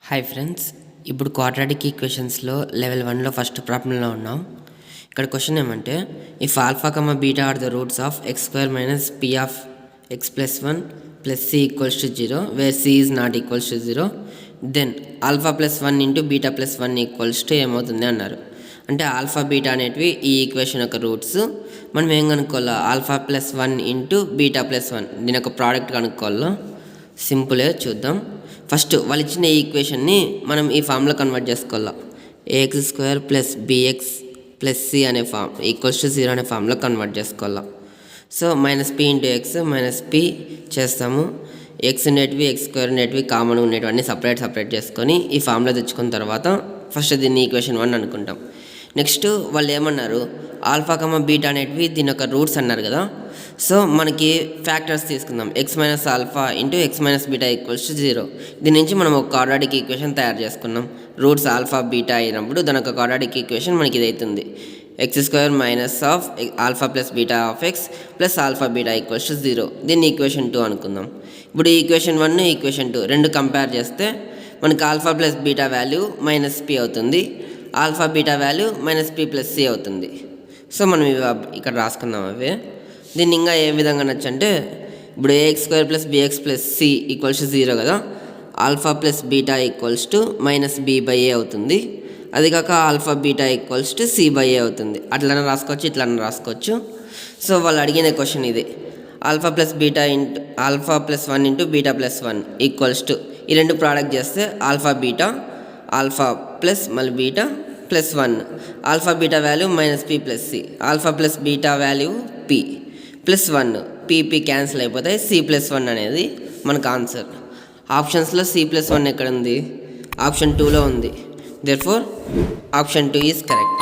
Hi friends, ఇప్పుడు quadratic ఈక్వేషన్స్లో level 1లో ఫస్ట్ ప్రాబ్లంలో ఉన్నాం. ఇక్కడ క్వశ్చన్ ఏమంటే, if alpha comma beta are the roots of X square minus P of X plus 1 plus C equals to 0 where C is not equals to 0 then alpha plus 1 into beta plus 1 equals to ఏమవుతుంది అన్నారు. అంటే alpha beta అనేటివి ఈ equation యొక్క roots. మనం ఏం కనుక్కోవాలా? Alpha plus 1 into beta plus 1 దీని యొక్క ప్రోడక్ట్ కనుక్కోవాలా. సింపులే, చూద్దాం. ఫస్ట్ వాళ్ళు ఇచ్చిన ఈ ఈక్వేషన్ని మనం ఈ ఫామ్లో కన్వర్ట్ చేసుకోవాలా. A X square plus bx plus C అనే ఫామ్ ఈక్వల్స్ టు 0 అనే ఫామ్లో కన్వర్ట్ చేసుకోవాలా. So minus P into X minus P చేస్తాము. ఎక్స్ ఉండేటివి ఎక్స్ స్క్వేర్ ఉండేటివి కామన్ ఉండేటివి అన్నీ సపరేట్ చేసుకొని ఈ ఫామ్లో తెచ్చుకున్న తర్వాత ఫస్ట్ దీన్ని ఈక్వేషన్ 1 అనుకుంటాం. నెక్స్ట్ వాళ్ళు ఏమన్నారు, ఆల్ఫా కమ బీటా అనేటివి దీని యొక్క రూట్స్ అన్నారు కదా. సో మనకి ఫ్యాక్టర్స్ తీసుకుందాం. X minus alpha into X minus beta equals to 0. దీని నుంచి మనం ఒక క్వాడ్రాటిక్ ఈక్వేషన్ తయారు చేసుకున్నాం. రూట్స్ ఆల్ఫా బీటా అయినప్పుడు దాని యొక్క క్వాడ్రాటిక్ ఈక్వేషన్ మనకి ఇది అవుతుంది. X square minus of alpha plus beta of X plus alpha beta equals to 0. దీన్ని ఈక్వేషన్ 2 అనుకుందాం. ఇప్పుడు ఈక్వేషన్ 1 ఈక్వేషన్ 2 రెండు కంపేర్ చేస్తే మనకి alpha plus beta value minus p అవుతుంది, alpha beta value minus P plus c అవుతుంది. So మనం ఇక్కడ రాసుకుందాం అవే. దీన్ని ఇంకా ఏ విధంగా నచ్చంటే, ఇప్పుడు a x square plus bx plus C equals to 0 కదా. Alpha plus beta equals to minus b by a అవుతుంది. అది కాక alpha beta equals to c by a అవుతుంది. అట్లనే రాసుకోవచ్చు, ఇట్లనే రాసుకోవచ్చు. సో వాళ్ళు అడిగిన క్వశ్చన్ ఇది. Alpha plus beta into alpha plus 1 into beta plus 1 equals to ఈ రెండు ప్రోడక్ట్ చేస్తే ఆల్ఫా బీటా ఆల్ఫా ప్లస్ మళ్ళీ beta plus 1 alpha beta value minus P plus C alpha plus beta value P plus 1 P P cancel అయిపోతాయి. C plus 1 అనేది మనకు answer. ఆప్షన్స్లో C plus 1 ఎక్కడ ఉంది? ఆప్షన్ 2లో ఉంది. Therefore option 2 is correct.